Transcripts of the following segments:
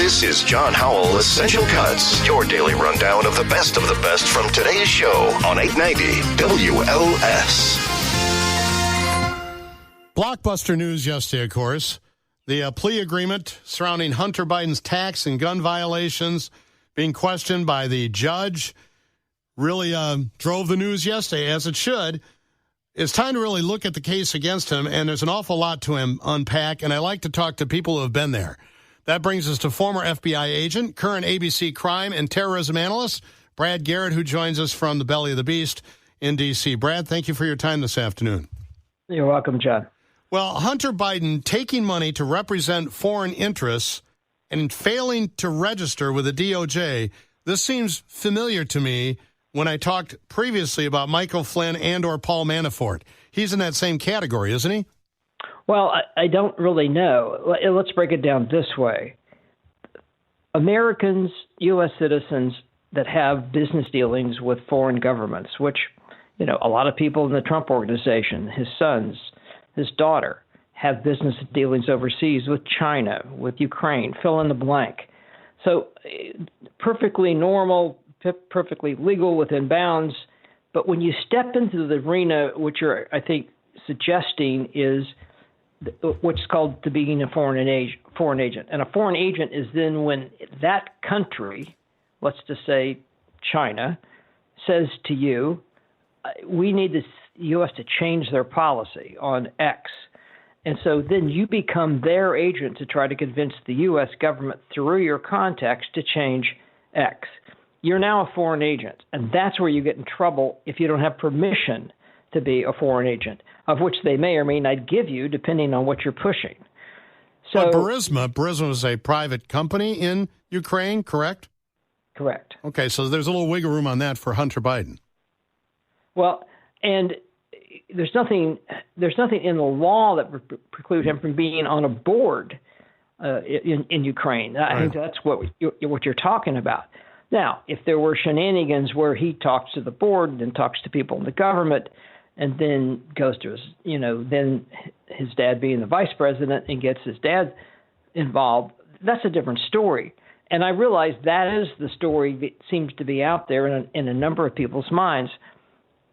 This is John Howell Essential Cuts, your daily rundown of the best from today's show on 890 WLS. Blockbuster news yesterday, of course. The plea agreement surrounding Hunter Biden's tax and gun violations being questioned by the judge really drove the news yesterday, as it should. It's time to really look at the case against him, and there's an awful lot to unpack, and I like to talk to people who have been there. That brings us to former FBI agent, current ABC crime and terrorism analyst, Brad Garrett, who joins us from the belly of the beast in D.C. Brad, thank you for your time this afternoon. You're welcome, John. Well, Hunter Biden taking money to represent foreign interests and failing to register with the DOJ, this seems familiar to me when I talked previously about Michael Flynn and or Paul Manafort. He's in that same category, isn't he? Well, I don't really know. Let's break it down this way. Americans, U.S. citizens that have business dealings with foreign governments, which, you know, a lot of people in the Trump organization, his sons, his daughter, have business dealings overseas with China, with Ukraine, fill in the blank. So perfectly normal, perfectly legal within bounds. But when you step into the arena, which you're, I think, suggesting is what's called to being a foreign agent. And a foreign agent is then when that country, let's just say China, says to you, we need the U.S. to change their policy on X. And so then you become their agent to try to convince the U.S. government through your contacts to change X. You're now a foreign agent, and that's where you get in trouble if you don't have permission to be a foreign agent, of which they may or may not give you, depending on what you're pushing. So, but Burisma is a private company in Ukraine, correct? Correct. Okay, so there's a little wiggle room on that for Hunter Biden. Well, and there's nothing in the law that would preclude him from being on a board in Ukraine. I think that's what you're talking about. Now, if there were shenanigans where he talks to the board and talks to people in the government and then goes to his, then his dad being the vice president and gets his dad involved, that's a different story. And I realize that is the story that seems to be out there in a number of people's minds.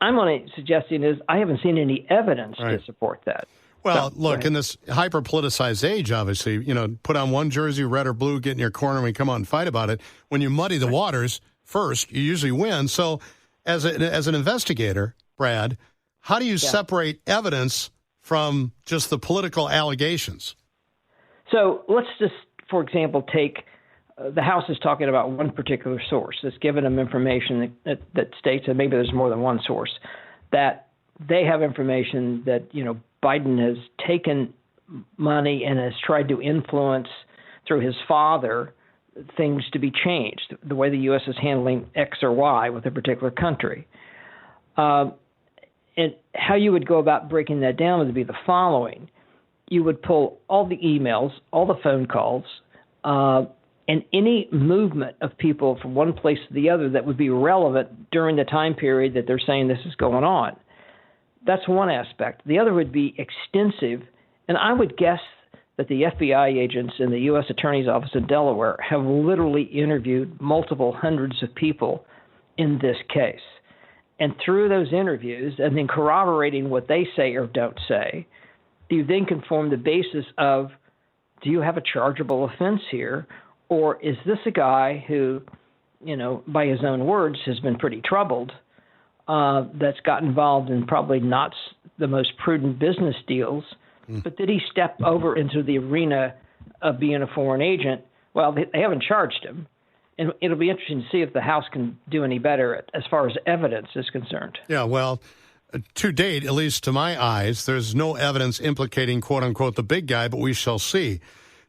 I'm only suggesting is I haven't seen any evidence to support that. Well, look, in this hyper-politicized age, obviously, put on one jersey, red or blue, get in your corner, and we come out and fight about it. When you muddy the waters first, you usually win. So as an investigator, Brad, how do you separate evidence from just the political allegations? So let's just, for example, take the House is talking about one particular source that's given them information that states that maybe there's more than one source, that they have information that, Biden has taken money and has tried to influence through his father things to be changed, the way the U.S. is handling X or Y with a particular country. And how you would go about breaking that down would be the following. You would pull all the emails, all the phone calls, and any movement of people from one place to the other that would be relevant during the time period that they're saying this is going on. That's one aspect. The other would be extensive, and I would guess that the FBI agents in the U.S. Attorney's Office in Delaware have literally interviewed multiple hundreds of people in this case. And through those interviews, and then corroborating what they say or don't say, you then can form the basis of, do you have a chargeable offense here? Or is this a guy who, by his own words, has been pretty troubled, that's got involved in probably not the most prudent business deals, but did he step over into the arena of being a foreign agent? Well, they haven't charged him. And it'll be interesting to see if the House can do any better as far as evidence is concerned. Yeah, well, to date, at least to my eyes, there's no evidence implicating, quote unquote, the big guy, but we shall see.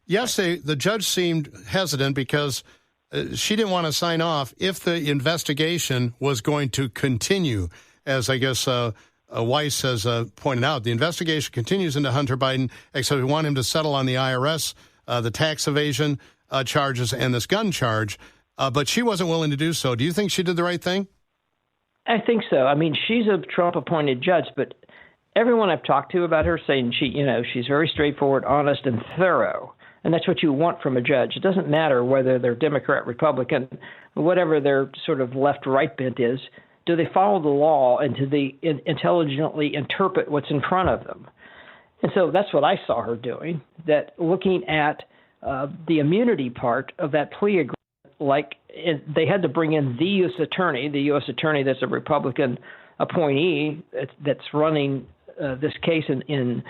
Yesterday, the judge seemed hesitant because she didn't want to sign off if the investigation was going to continue. As I guess Weiss has pointed out, the investigation continues into Hunter Biden, except we want him to settle on the IRS, the tax evasion charges, and this gun charge. But she wasn't willing to do so. Do you think she did the right thing? I think so. I mean, she's a Trump-appointed judge, but everyone I've talked to about her saying she's very straightforward, honest, and thorough. And that's what you want from a judge. It doesn't matter whether they're Democrat, Republican, whatever their sort of left-right bent is. Do they follow the law, and do they intelligently interpret what's in front of them? And so that's what I saw her doing, that looking at the immunity part of that plea agreement, like they had to bring in the U.S. attorney that's a Republican appointee that's running this case in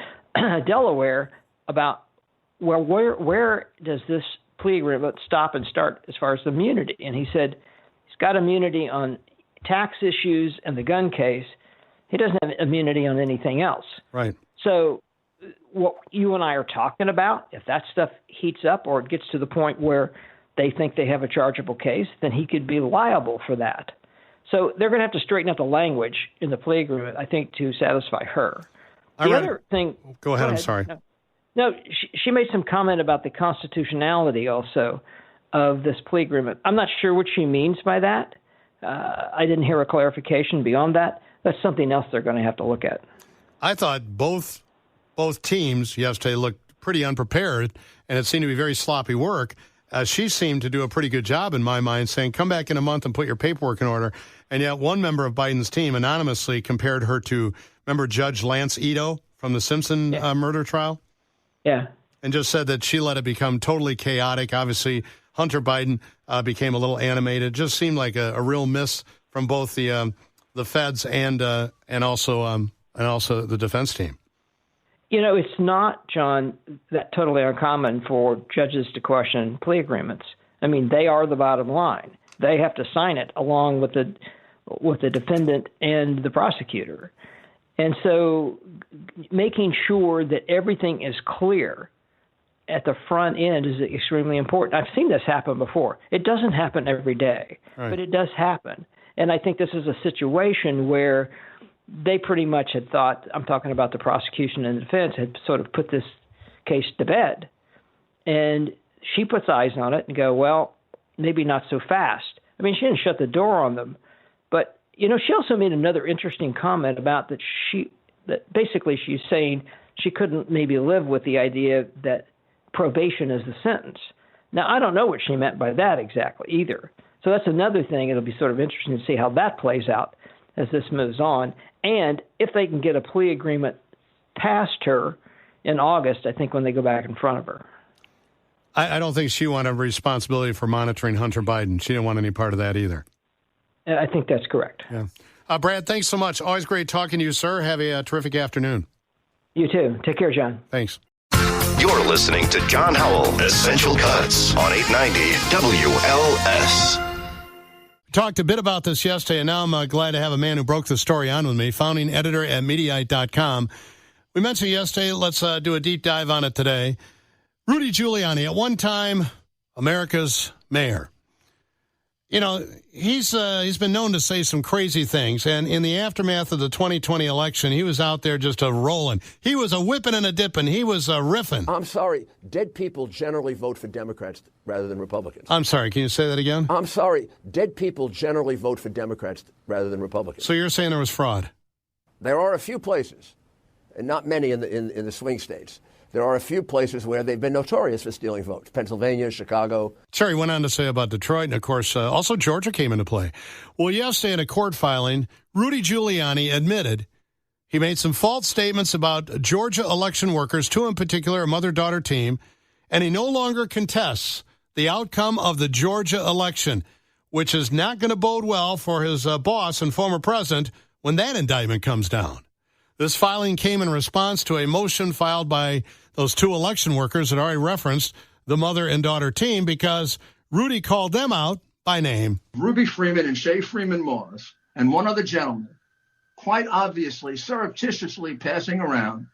Delaware, about, well, where does this plea agreement stop and start as far as immunity? And he said he's got immunity on tax issues and the gun case. He doesn't have immunity on anything else. Right. So what you and I are talking about, if that stuff heats up or it gets to the point where they think they have a chargeable case, then he could be liable for that. So they're going to have to straighten up the language in the plea agreement, I think, to satisfy her. The other thing. Go ahead. I'm sorry. No, she made some comment about the constitutionality also of this plea agreement. I'm not sure what she means by that. I didn't hear a clarification beyond that. That's something else they're going to have to look at. I thought both teams yesterday looked pretty unprepared, and it seemed to be very sloppy work. She seemed to do a pretty good job in my mind, saying, come back in a month and put your paperwork in order. And yet one member of Biden's team anonymously compared her to, remember Judge Lance Ito from the Simpson murder trial? Yeah. And just said that she let it become totally chaotic. Obviously, Hunter Biden became a little animated. Just seemed like a real miss from both the feds and also the defense team. You know, it's not, John, that totally uncommon for judges to question plea agreements. I mean, they are the bottom line. They have to sign it along with the defendant and the prosecutor. And so making sure that everything is clear at the front end is extremely important. I've seen this happen before. It doesn't happen every day, but it does happen. And I think this is a situation where they pretty much had thought, I'm talking about the prosecution and the defense, had sort of put this case to bed. And she puts eyes on it and go, well, maybe not so fast. I mean, she didn't shut the door on them. But, you know, she also made another interesting comment about that basically she's saying she couldn't maybe live with the idea that probation is the sentence. Now, I don't know what she meant by that exactly either. So that's another thing. It'll be sort of interesting to see how that plays out as this moves on. And if they can get a plea agreement past her in August, I think when they go back in front of her. I don't think she wanted responsibility for monitoring Hunter Biden. She didn't want any part of that either. I think that's correct. Yeah. Brad, thanks so much. Always great talking to you, sir. Have a terrific afternoon. You too. Take care, John. Thanks. You're listening to John Howell, Essential Cuts on 890 WLS. Talked a bit about this yesterday, and now I'm glad to have a man who broke the story on with me, founding editor at Mediaite.com. We mentioned yesterday, let's do a deep dive on it today. Rudy Giuliani, at one time, America's mayor. You know, he's been known to say some crazy things, and in the aftermath of the 2020 election, he was out there just rolling. He was a whipping and a dipping. He was a riffing. I'm sorry. Dead people generally vote for Democrats rather than Republicans. I'm sorry. Can you say that again? I'm sorry. Dead people generally vote for Democrats rather than Republicans. So you're saying there was fraud? There are a few places, and not many in the swing states. There are a few places where they've been notorious for stealing votes. Pennsylvania, Chicago. Sure, he went on to say about Detroit, and of course, also Georgia came into play. Well, yesterday in a court filing, Rudy Giuliani admitted he made some false statements about Georgia election workers, two in particular, a mother-daughter team, and he no longer contests the outcome of the Georgia election, which is not going to bode well for his boss and former president when that indictment comes down. This filing came in response to a motion filed by those two election workers that already referenced the mother and daughter team because Rudy called them out by name. Ruby Freeman and Shay Freeman Morris and one other gentleman quite obviously surreptitiously passing around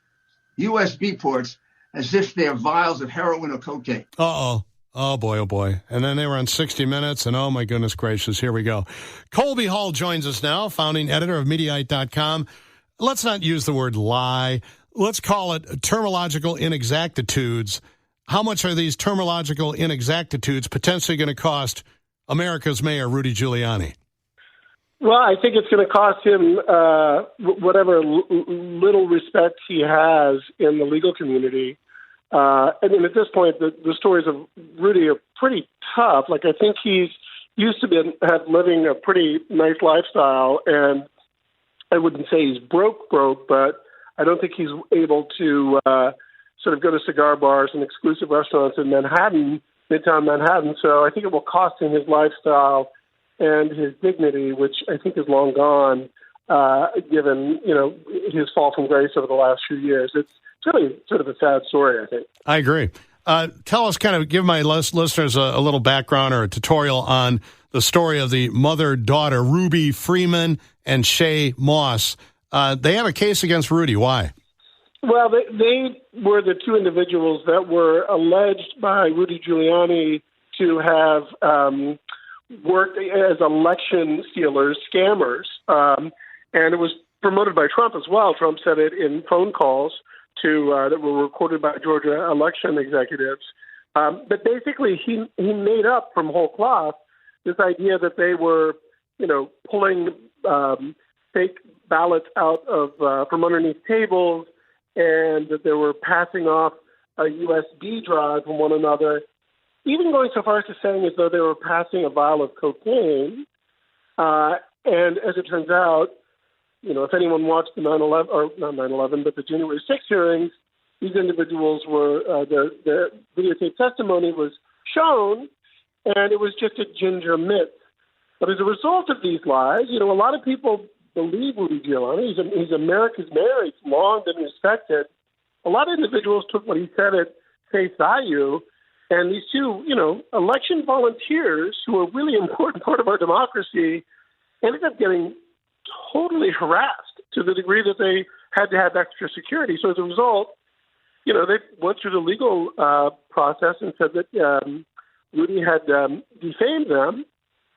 USB ports as if they're vials of heroin or cocaine. Uh-oh. Oh, boy, oh, boy. And then they were on 60 Minutes, and oh, my goodness gracious, here we go. Colby Hall joins us now, founding editor of Mediaite.com. Let's not use the word lie. Let's call it terminological inexactitudes. How much are these terminological inexactitudes potentially going to cost America's mayor, Rudy Giuliani? Well, I think it's going to cost him whatever little respect he has in the legal community And then at this point, the stories of Rudy are pretty tough. Like, I think he's used to have living a pretty nice lifestyle, and I wouldn't say he's broke, but I don't think he's able to sort of go to cigar bars and exclusive restaurants in Manhattan, Midtown Manhattan. So I think it will cost him his lifestyle and his dignity, which I think is long gone, given, his fall from grace over the last few years. It's really sort of a sad story, I think. I agree. Tell us, give my listeners a little background or a tutorial on the story of the mother-daughter, Ruby Freeman and Shay Moss. They have a case against Rudy. Why? Well, they were the two individuals that were alleged by Rudy Giuliani to have worked as election stealers, scammers. And it was promoted by Trump as well. Trump said it in phone calls that were recorded by Georgia election executives. But basically, he made up from whole cloth this idea that they were, pulling fake ballots out of from underneath tables, and that they were passing off a USB drive from one another, even going so far as to saying as though they were passing a vial of cocaine. And as it turns out, if anyone watched the 9/11, or not 9/11, but the January 6th hearings, these individuals were, their videotape testimony was shown, and it was just a ginger myth. But as a result of these lies, a lot of people believe Rudy Giuliani. He's America's mayor. He's long been respected. A lot of individuals took what he said at face value, and these two, election volunteers, who are a really important part of our democracy, ended up getting totally harassed to the degree that they had to have extra security. So as a result, they went through the legal process and said that Rudy had defamed them.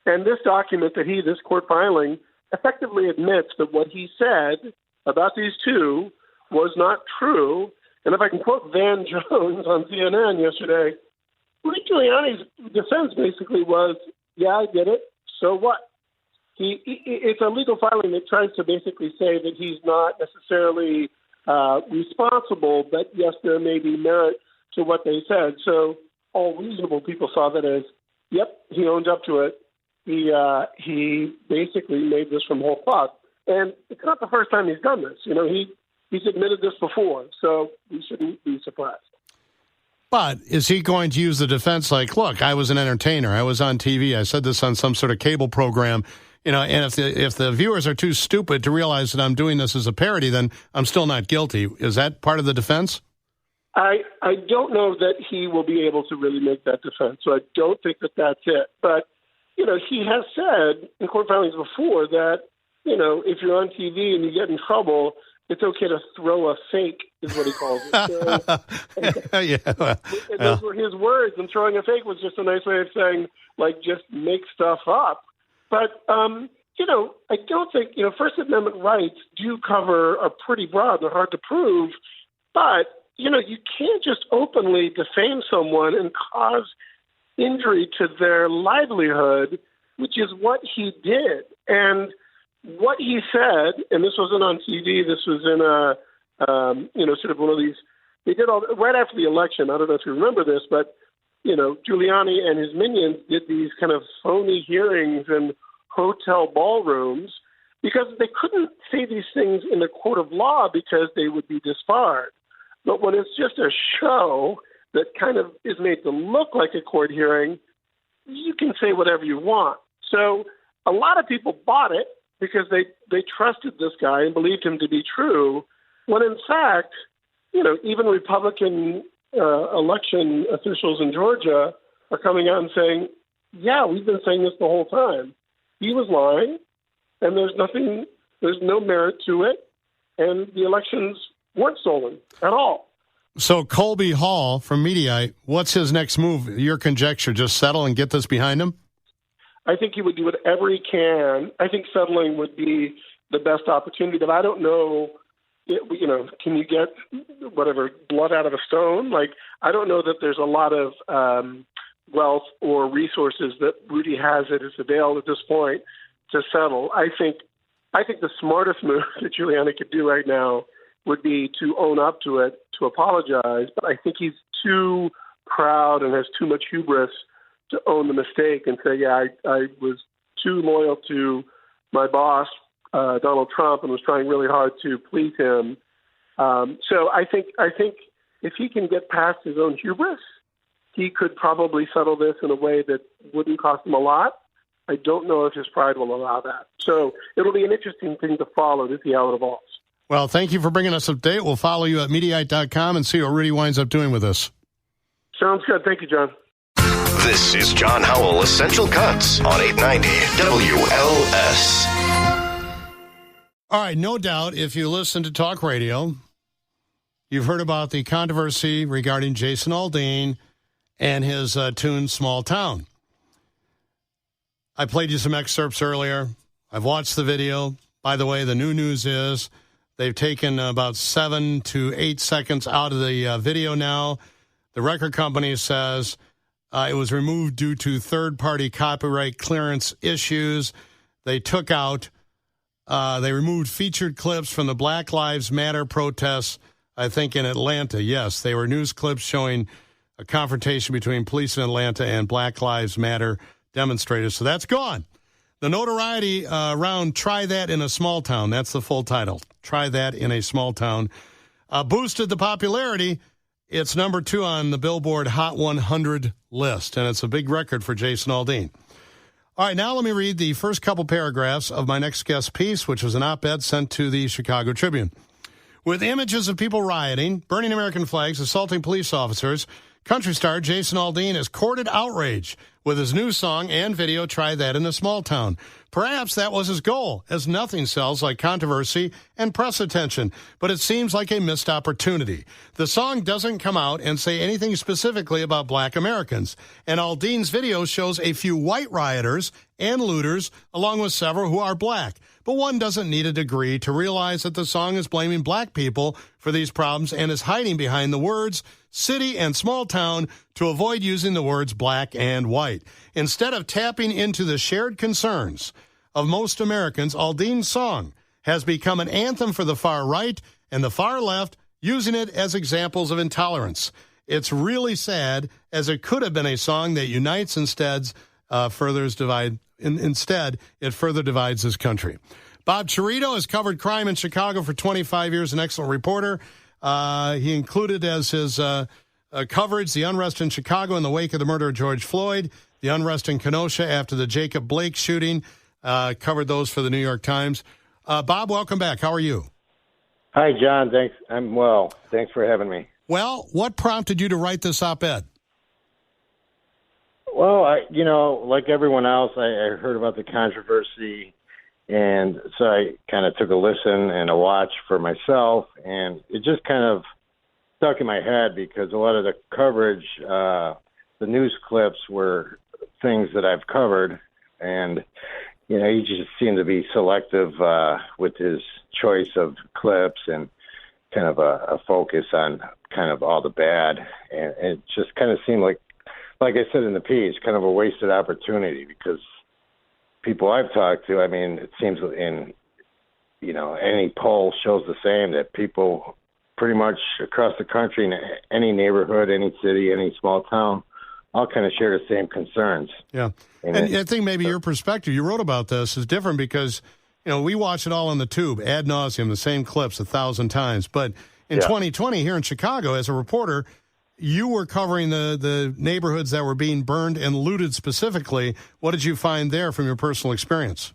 And this document this court filing, effectively admits that what he said about these two was not true. And if I can quote Van Jones on CNN yesterday, Rudy Giuliani's defense basically was, yeah, I did it, so what? It's a legal filing that tries to basically say that he's not necessarily responsible, but yes, there may be merit to what they said. So all reasonable people saw that as, yep, he owns up to it. He basically made this from whole cloth. And it's not the first time he's done this. He's admitted this before, so we shouldn't be surprised. But is he going to use the defense like, look, I was an entertainer, I was on TV, I said this on some sort of cable program, and if the viewers are too stupid to realize that I'm doing this as a parody, then I'm still not guilty. Is that part of the defense? I don't know that he will be able to really make that defense, so I don't think that that's it. But, he has said in court filings before that, if you're on TV and you get in trouble, it's okay to throw a fake, is what he calls it. So, yeah. Those were his words, and throwing a fake was just a nice way of saying, just make stuff up. But, I don't think, First Amendment rights do cover are pretty broad. They're hard to prove. But, you can't just openly defame someone and cause injury to their livelihood, which is what he did. And what he said, and this wasn't on TV, this was in sort of one of these, they did all, right after the election, I don't know if you remember this, but, Giuliani and his minions did these kind of phony hearings in hotel ballrooms because they couldn't say these things in a court of law because they would be disbarred. But when it's just a show that kind of is made to look like a court hearing, you can say whatever you want. So a lot of people bought it because they trusted this guy and believed him to be true, when in fact, even Republican election officials in Georgia are coming out and saying, yeah, we've been saying this the whole time. He was lying, and there's no merit to it, and the elections weren't stolen at all. So Colby Hall from Mediaite, what's his next move? Your conjecture, just settle and get this behind him? I think he would do whatever he can. I think settling would be the best opportunity, but I don't know, can you get blood out of a stone? I don't know that there's a lot of wealth or resources that Rudy has at his avail at this point to settle. I think the smartest move that Giuliani could do right now would be to own up to it, to apologize, but I think he's too proud and has too much hubris to own the mistake and say, yeah, I was too loyal to my boss, Donald Trump, and was trying really hard to please him. So I think if he can get past his own hubris, he could probably settle this in a way that wouldn't cost him a lot. I don't know if his pride will allow that. So it'll be an interesting thing to follow to see how it evolves. Well, thank you for bringing us up to date. We'll follow you at Mediaite.com and see what Rudy winds up doing with this. Sounds good. Thank you, John. This is John Howell Essential Cuts on 890 WLS. All right, no doubt, if you listen to talk radio, you've heard about the controversy regarding Jason Aldean and his tune Small Town. I played you some excerpts earlier. I've watched the video. By the way, the new news is they've taken about 7 to 8 seconds out of the video now. The record company says it was removed due to third-party copyright clearance issues. They took out, they removed featured clips from the Black Lives Matter protests, I think, in Atlanta. Yes, they were news clips showing a confrontation between police in Atlanta and Black Lives Matter demonstrators. So that's gone. The notoriety around Try That in a Small Town, that's the full title, Try That in a Small Town, boosted the popularity. It's number 2 on the Billboard Hot 100 list, and it's a big record for Jason Aldean. All right, now let me read the first couple paragraphs of my next guest piece, which was an op-ed sent to the Chicago Tribune. With images of people rioting, burning American flags, assaulting police officers, country star Jason Aldean has courted outrage with his new song and video, Try That in a Small Town. Perhaps that was his goal, as nothing sells like controversy and press attention, but it seems like a missed opportunity. The song doesn't come out and say anything specifically about black Americans, and Aldean's video shows a few white rioters and looters, along with several who are black. But one doesn't need a degree to realize that the song is blaming black people for these problems and is hiding behind the words city and small town to avoid using the words black and white. Instead of tapping into the shared concerns of most Americans, Aldean's song has become an anthem for the far right and the far left, using it as examples of intolerance. It's really sad, as it could have been a song that unites instead, it further divides this country. Bob Chiarito has covered crime in Chicago for 25 years, an excellent reporter. He included as his coverage the unrest in Chicago in the wake of the murder of George Floyd, the unrest in Kenosha after the Jacob Blake shooting, covered those for the New York Times. Bob, welcome back. How are you? Hi, John. Thanks. I'm well. Thanks for having me. Well, what prompted you to write this op-ed? Well, like everyone else, I heard about the controversy, and so I kind of took a listen and a watch for myself, and it just kind of stuck in my head because a lot of the coverage, the news clips were things that I've covered, and, he just seemed to be selective with his choice of clips and kind of a focus on kind of all the bad, and it just kind of seemed like I said in the piece, kind of a wasted opportunity because people I've talked to, it seems in, any poll shows the same, that people pretty much across the country, in any neighborhood, any city, any small town, all kind of share the same concerns. Yeah. And I think maybe your perspective, you wrote about this, is different because, we watch it all on the tube, ad nauseum, the same clips 1,000 times. But in 2020 here in Chicago, as a reporter, you were covering the neighborhoods that were being burned and looted specifically. What did you find there from your personal experience?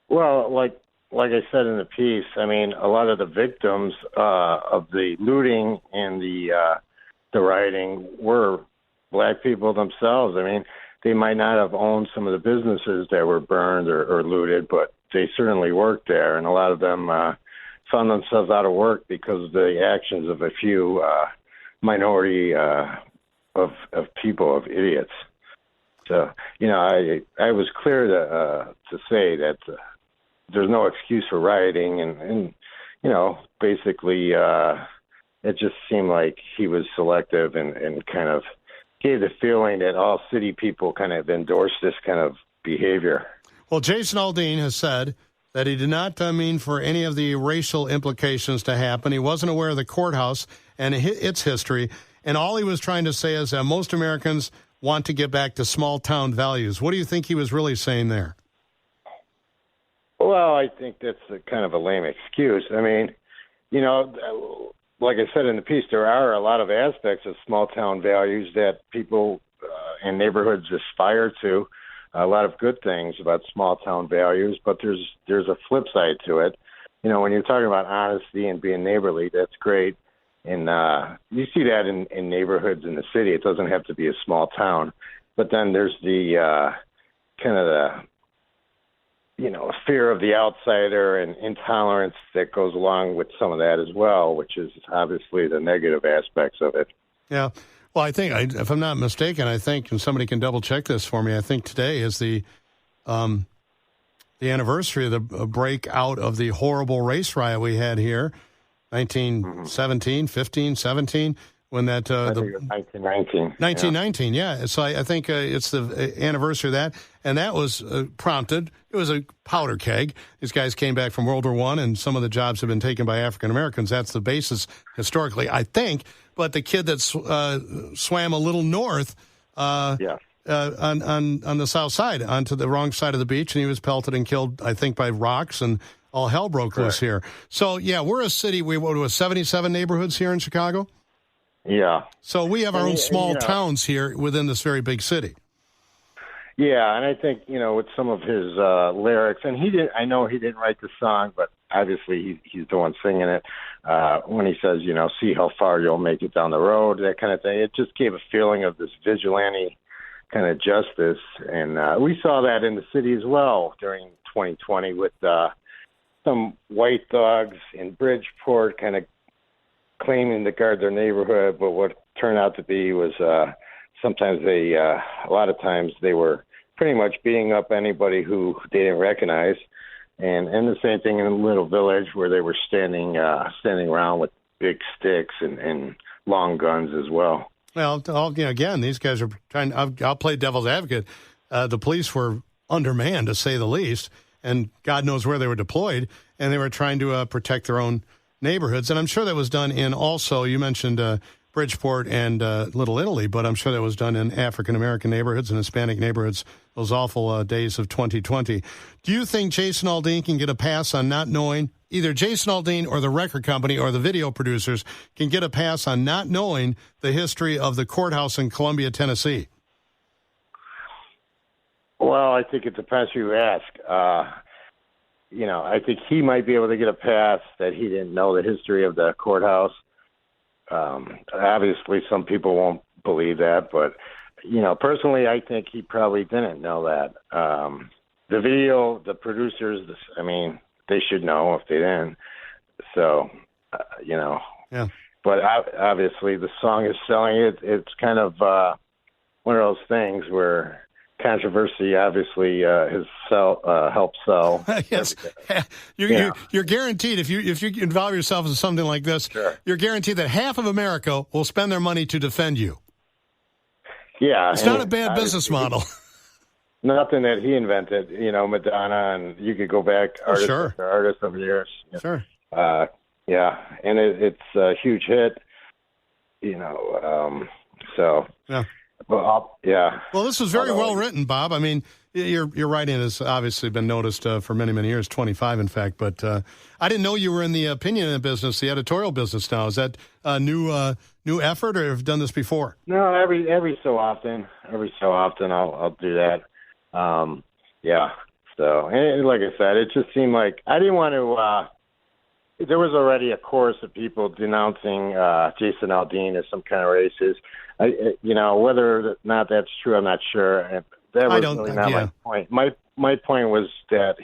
Well, like I said in the piece, a lot of the victims of the looting and the rioting were black people themselves. They might not have owned some of the businesses that were burned or looted, but they certainly worked there, and a lot of them found themselves out of work because of the actions of a few minority of people, of idiots. So, I was clear to say that there's no excuse for rioting, and basically it just seemed like he was selective and kind of gave the feeling that all city people kind of endorsed this kind of behavior. Well, Jason Aldean has said that he did not mean for any of the racial implications to happen. He wasn't aware of the courthouse and its history. And all he was trying to say is that most Americans want to get back to small-town values. What do you think he was really saying there? Well, I think that's kind of a lame excuse. I mean, you know, like I said in the piece, there are a lot of aspects of small-town values that people in neighborhoods aspire to. A lot of good things about small-town values, but there's a flip side to it. You know, when you're talking about honesty and being neighborly, that's great. And you see that in neighborhoods in the city. It doesn't have to be a small town. But then there's the kind of the, you know, fear of the outsider and intolerance that goes along with some of that as well, which is obviously the negative aspects of it. Yeah. Well, I think, if I'm not mistaken, I think, and somebody can double-check this for me, I think today is the anniversary of the breakout of the horrible race riot we had here. 1917, 15, 17, when that... 1919. 1919, yeah. So I think it's the anniversary of that, and that was prompted. It was a powder keg. These guys came back from World War I, and some of the jobs have been taken by African Americans. That's the basis historically, I think. But the kid that swam a little north on the south side, onto the wrong side of the beach, and he was pelted and killed, I think, by rocks, and all hell broke loose here. So, yeah, we're a city. We go to 77 neighborhoods here in Chicago. Yeah. So we have our own small towns here within this very big city. Yeah, and I think, you know, with some of his lyrics, and I know he didn't write the song, but obviously he's the one singing it. When he says, you know, see how far you'll make it down the road, that kind of thing. It just gave a feeling of this vigilante kind of justice. And we saw that in the city as well during 2020 with some white thugs in Bridgeport kind of claiming to guard their neighborhood, but what turned out to be was sometimes a lot of times they were pretty much beating up anybody who they didn't recognize. And the same thing in a little village where they were standing around with big sticks and long guns as well. Well, again, these guys are trying. I'll play devil's advocate. The police were undermanned, to say the least, and God knows where they were deployed, and they were trying to protect their own neighborhoods. And I'm sure that was done in also, you mentioned Bridgeport and Little Italy, but I'm sure that was done in African-American neighborhoods and Hispanic neighborhoods, those awful days of 2020. Do you think Jason Aldean can get a pass on not knowing, either Jason Aldean or the record company or the video producers can get a pass on not knowing the history of the courthouse in Columbia, Tennessee? Well, I think it depends who you ask. You know, I think he might be able to get a pass that he didn't know the history of the courthouse. Obviously, some people won't believe that, but, you know, personally, I think he probably didn't know that. The video, the producers, I mean, they should know if they didn't. So, you know. Yeah. But obviously, the song is selling it. It's kind of one of those things where controversy obviously has helped sell. Yes, you're guaranteed if you involve yourself in something like this, sure, you're guaranteed that half of America will spend their money to defend you. Yeah, it's not a bad business model. Nothing that he invented, you know, Madonna, and you could go back artist after artist over the years. Sure. Yeah, and it's a huge hit, you know. So. Yeah. Well, yeah. Well, this was very well written, Bob. I mean, your writing has obviously been noticed for many, many years, 25 in fact. But I didn't know you were in the opinion business, the editorial business now. Is that a new effort, or have you done this before? No, every so often I'll do that. Yeah. So, and like I said, it just seemed like I didn't want to. There was already a chorus of people denouncing Jason Aldean as some kind of racist. You know, whether or not that's true, I'm not sure. And that was really not my point. My point was that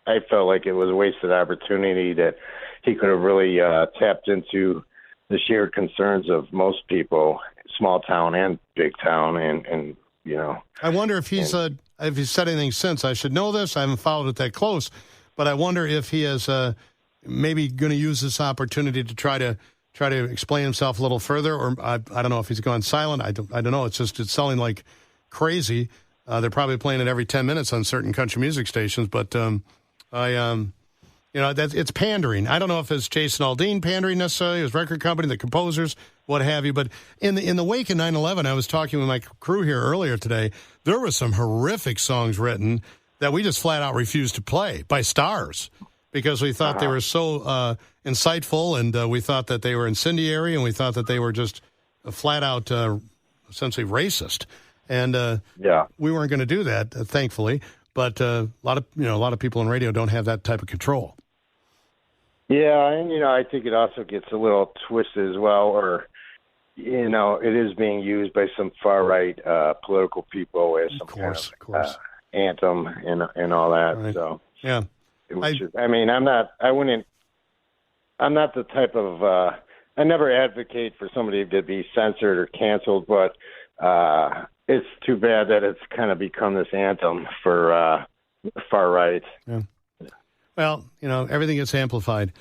I felt like it was a wasted opportunity, that he could have really tapped into the shared concerns of most people, small town and big town, and you know. I wonder if he's said anything since. I should know this. I haven't followed it that close, but I wonder if he has maybe going to use this opportunity to try to explain himself a little further, or I don't know if he's gone silent. I don't know. It's selling like crazy. They're probably playing it every 10 minutes on certain country music stations, but It's pandering. I don't know if it's Jason Aldean pandering necessarily, his record company, the composers, what have you. But in the wake of 9/11, I was talking with my crew here earlier today. There were some horrific songs written that we just flat out refused to play by stars because we thought they were so insightful, and we thought that they were incendiary, and we thought that they were just flat out essentially racist. And we weren't going to do that, thankfully. But a lot of people in radio don't have that type of control. Yeah, and I think it also gets a little twisted as well, or it is being used by some far right political people as some kind of anthem and all that. Right. So yeah, I'm not the type of I never advocate for somebody to be censored or canceled, but it's too bad that it's kind of become this anthem for far right. Yeah. Well, everything gets amplified.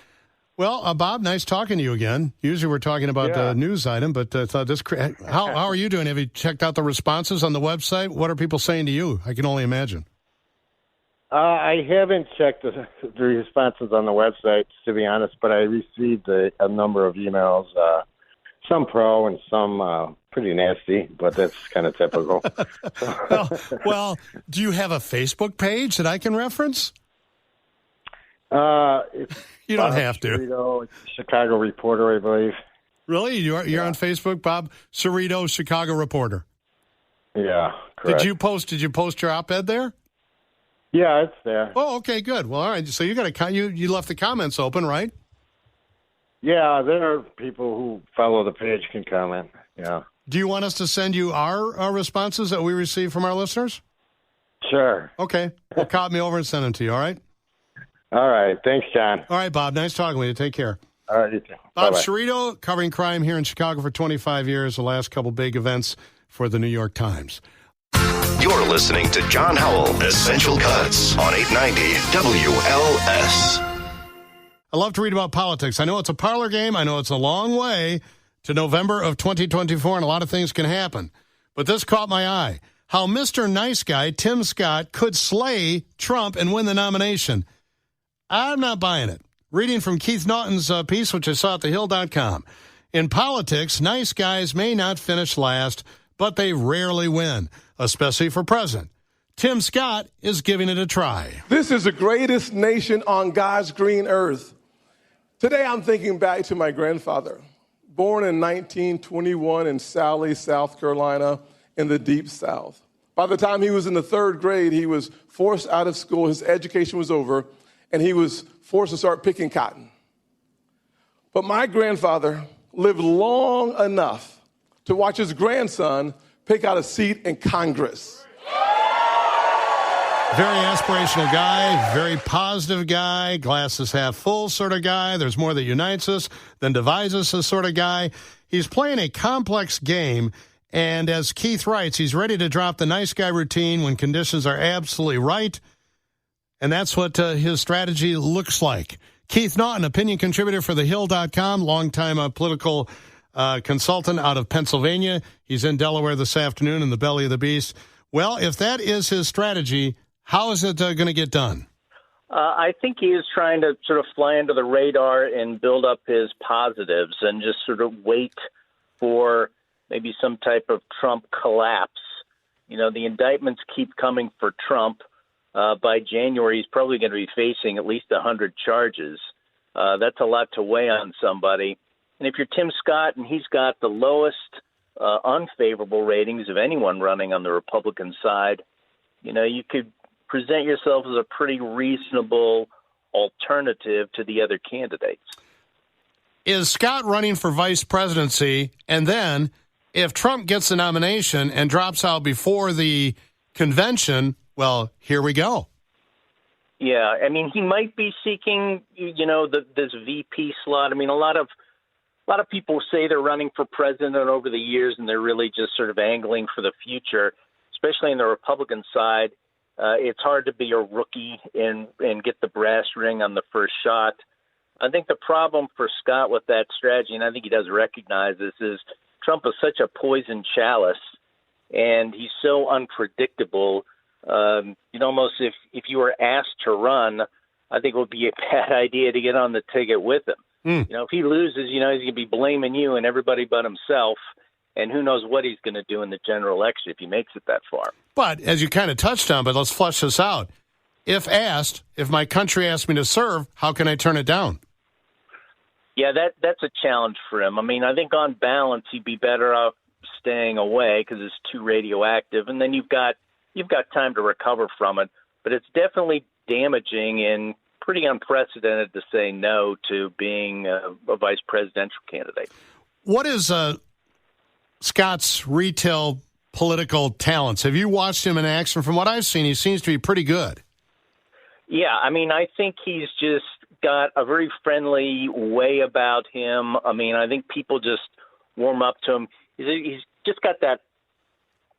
Well, Bob, nice talking to you again. Usually we're talking about the news item, but thought this. How are you doing? Have you checked out the responses on the website? What are people saying to you? I can only imagine. I haven't checked the responses on the website, to be honest, but I received a number of emails, some pro and some pretty nasty, but that's kind of typical. well, do you have a Facebook page that I can reference? You don't have to. Chiarito, Chicago Reporter, I believe. Really? You're on Facebook, Bob? Chiarito, Chicago Reporter. Yeah, correct. Did you post your op-ed there? Yeah, it's there. Oh, okay, good. Well, all right. So you got you left the comments open, right? Yeah, there are people who follow the page can comment. Yeah. Do you want us to send you our responses that we receive from our listeners? Sure. Okay. Well, copy me over and send them to you, all right? All right. Thanks, John. All right, Bob. Nice talking with you. Take care. All right, you too. Bob Bye-bye. Chiarito, covering crime here in Chicago for 25 years, the last couple big events for the New York Times. You're listening to John Howell, Essential Cuts on 890 WLS. I love to read about politics. I know it's a parlor game. I know it's a long way to November of 2024, and a lot of things can happen. But this caught my eye. How Mr. Nice Guy, Tim Scott, could slay Trump and win the nomination. I'm not buying it. Reading from Keith Naughton's piece, which I saw at thehill.com. In politics, nice guys may not finish last, but they rarely win, especially for president. Tim Scott is giving it a try. This is the greatest nation on God's green earth. Today I'm thinking back to my grandfather, born in 1921 in Sally, South Carolina, in the Deep South. By the time he was in the third grade, he was forced out of school. His education was over, and he was forced to start picking cotton. But my grandfather lived long enough to watch his grandson pick out a seat in Congress. Very aspirational guy, very positive guy, glasses half full sort of guy. There's more that unites us than divides us sort of guy. He's playing a complex game, and as Keith writes, he's ready to drop the nice guy routine when conditions are absolutely right, and that's what his strategy looks like. Keith Naughton, opinion contributor for thehill.com, longtime political consultant out of Pennsylvania. He's in Delaware this afternoon in the belly of the beast. Well, if that is his strategy, how is it going to get done? I think he is trying to sort of fly under the radar and build up his positives and just sort of wait for maybe some type of Trump collapse. You know, the indictments keep coming for Trump. By January, he's probably going to be facing at least 100 charges. That's a lot to weigh on somebody. And if you're Tim Scott and he's got the lowest unfavorable ratings of anyone running on the Republican side, you know, you could present yourself as a pretty reasonable alternative to the other candidates. Is Scott running for vice presidency? And then if Trump gets the nomination and drops out before the convention, well, here we go. Yeah, I mean, he might be seeking, you know, this VP slot. I mean, a lot of people say they're running for president over the years, and they're really just sort of angling for the future, especially in the Republican side. It's hard to be a rookie and get the brass ring on the first shot. I think the problem for Scott with that strategy, and I think he does recognize this, is Trump is such a poison chalice, and he's so unpredictable. You'd almost, if you were asked to run, I think it would be a bad idea to get on the ticket with him. If he loses, he's going to be blaming you and everybody but himself. And who knows what he's going to do in the general election if he makes it that far. But as you kind of touched on, but let's flesh this out. If my country asked me to serve, how can I turn it down? Yeah, that's a challenge for him. I mean, I think on balance, he'd be better off staying away because it's too radioactive. And then you've got time to recover from it. But it's definitely damaging and pretty unprecedented to say no to being a vice presidential candidate. What is Scott's retail political talents? Have you watched him in action? From what I've seen, he seems to be pretty good. Yeah, I mean, I think he's just got a very friendly way about him. I mean, I think people just warm up to him. He's just got that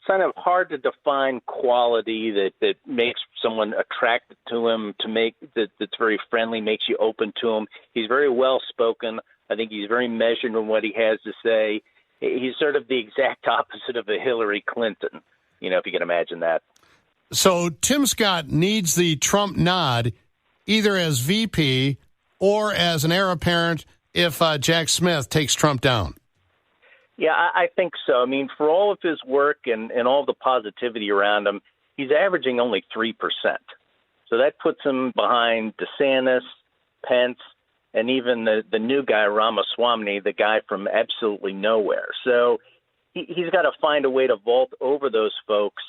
kind of hard to define quality that makes someone attracted to him, that's very friendly, makes you open to him. He's very well spoken. I think he's very measured in what he has to say. He's sort of the exact opposite of a Hillary Clinton, if you can imagine that. So Tim Scott needs the Trump nod either as VP or as an heir apparent if Jack Smith takes Trump down. Yeah, I think so. I mean, for all of his work and all the positivity around him, he's averaging only 3%. So that puts him behind DeSantis, Pence, and even the new guy, Ramaswamy, the guy from absolutely nowhere. So he's got to find a way to vault over those folks.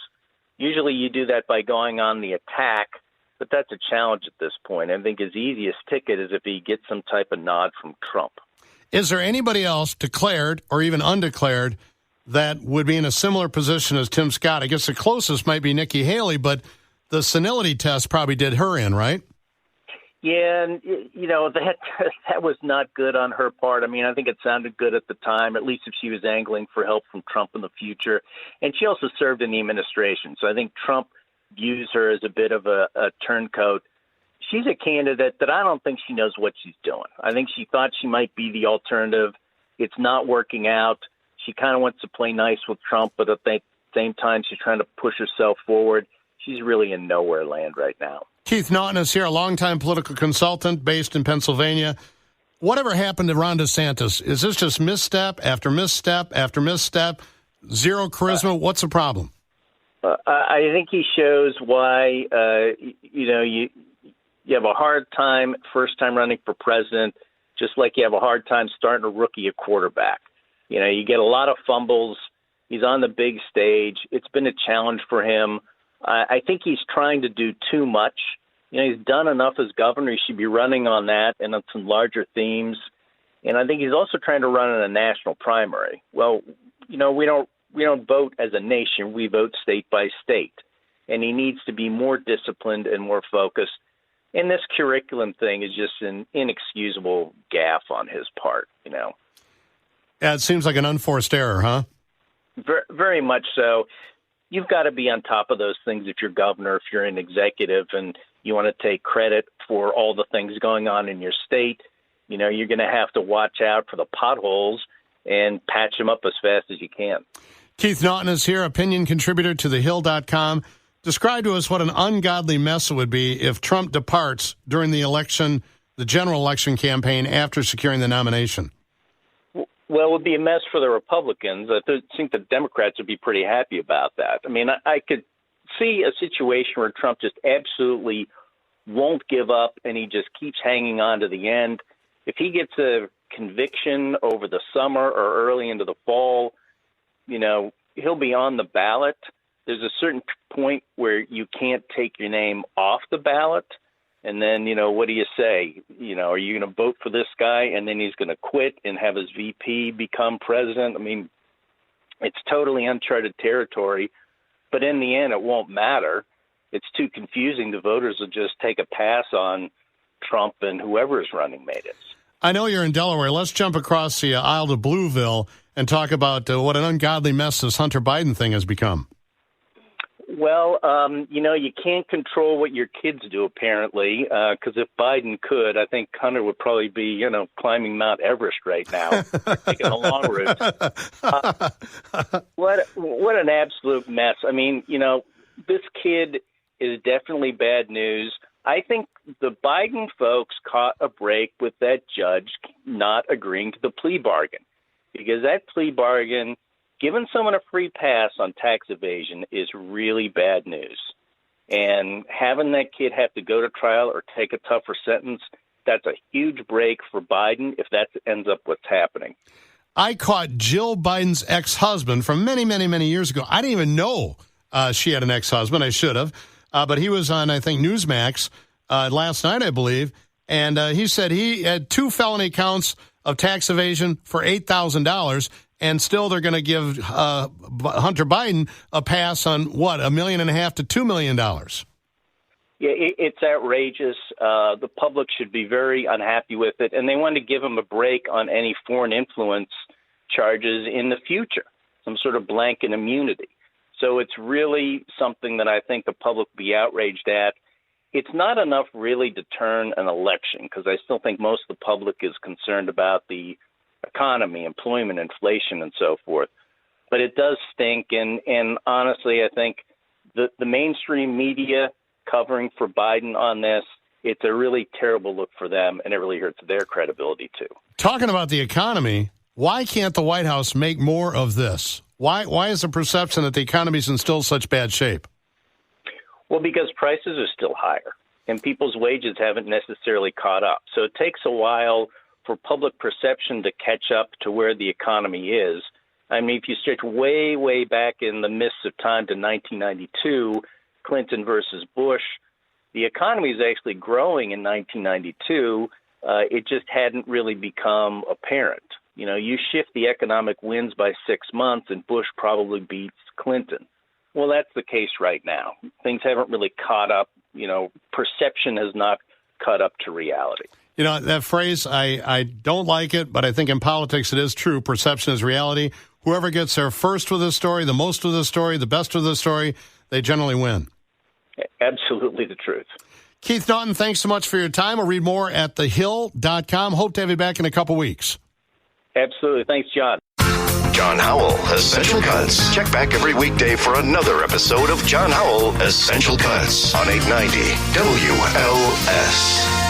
Usually you do that by going on the attack, but that's a challenge at this point. I think his easiest ticket is if he gets some type of nod from Trump. Is there anybody else declared or even undeclared that would be in a similar position as Tim Scott? I guess the closest might be Nikki Haley, but the senility test probably did her in, right? Yeah, and, that was not good on her part. I mean, I think it sounded good at the time, at least if she was angling for help from Trump in the future. And she also served in the administration. So I think Trump views her as a bit of a turncoat. She's a candidate that I don't think she knows what she's doing. I think she thought she might be the alternative. It's not working out. She kind of wants to play nice with Trump, but at the same time, she's trying to push herself forward. She's really in nowhere land right now. Keith Naughton is here, a longtime political consultant based in Pennsylvania. Whatever happened to Ron DeSantis? Is this just misstep after misstep after misstep? Zero charisma? What's the problem? I think he shows why, you have a hard time first time running for president, just like you have a hard time starting a rookie at quarterback. You get a lot of fumbles. He's on the big stage. It's been a challenge for him. I think he's trying to do too much. He's done enough as governor. He should be running on that and on some larger themes. And I think he's also trying to run in a national primary. Well, we don't vote as a nation. We vote state by state. And he needs to be more disciplined and more focused. And this curriculum thing is just an inexcusable gaffe on his part, Yeah, it seems like an unforced error, huh? Very, very much so. You've got to be on top of those things if you're governor, if you're an executive, and you want to take credit for all the things going on in your state. You're going to have to watch out for the potholes and patch them up as fast as you can. Keith Naughton is here, opinion contributor to thehill.com. Describe to us what an ungodly mess it would be if Trump departs during the election, the general election campaign, after securing the nomination. Well, it would be a mess for the Republicans. I think the Democrats would be pretty happy about that. I mean, I could see a situation where Trump just absolutely won't give up and he just keeps hanging on to the end. If he gets a conviction over the summer or early into the fall, he'll be on the ballot. There's a certain point where you can't take your name off the ballot. And then, what do you say? Are you going to vote for this guy and then he's going to quit and have his VP become president? I mean, it's totally uncharted territory. But in the end, it won't matter. It's too confusing. The voters will just take a pass on Trump and whoever is running mate is. I know you're in Delaware. Let's jump across the aisle to Blueville and talk about what an ungodly mess this Hunter Biden thing has become. Well, you can't control what your kids do, apparently, because if Biden could, I think Hunter would probably be, climbing Mount Everest right now, taking a long route. What an absolute mess. I mean, this kid is definitely bad news. I think the Biden folks caught a break with that judge not agreeing to the plea bargain, because that plea bargain, giving someone a free pass on tax evasion, is really bad news. And having that kid have to go to trial or take a tougher sentence, that's a huge break for Biden if that ends up what's happening. I caught Jill Biden's ex-husband from many, many, many years ago. I didn't even know she had an ex-husband. I should have. But he was on, I think, Newsmax last night, I believe. And he said he had 2 felony counts of tax evasion for $8,000. And still they're going to give Hunter Biden a pass on, what, $1.5 million to $2 million? Yeah, it's outrageous. The public should be very unhappy with it, and they want to give him a break on any foreign influence charges in the future, some sort of blanket immunity. So it's really something that I think the public will be outraged at. It's not enough really to turn an election, because I still think most of the public is concerned about the economy, employment, inflation, and so forth. But it does stink, and honestly, I think the mainstream media covering for Biden on this, it's a really terrible look for them, and it really hurts their credibility, too. Talking about the economy, why can't the White House make more of this? Why is the perception that the economy is in still such bad shape? Well, because prices are still higher, and people's wages haven't necessarily caught up. So it takes a while for public perception to catch up to where the economy is. I mean, if you stretch way, way back in the mists of time to 1992, Clinton versus Bush, the economy is actually growing in 1992. It just hadn't really become apparent. You know, you shift the economic winds by 6 months and Bush probably beats Clinton. Well, that's the case right now. Things haven't really caught up. You know, perception has not caught up to reality. You know, that phrase, I don't like it, but I think in politics it is true. Perception is reality. Whoever gets there first with the story, the most with the story, the best with the story, they generally win. Absolutely the truth. Keith Naughton, thanks so much for your time. We'll read more at thehill.com. Hope to have you back in a couple weeks. Absolutely. Thanks, John. John Howell, Essential Cuts. Check back every weekday for another episode of John Howell, Essential Cuts on 890 WLS.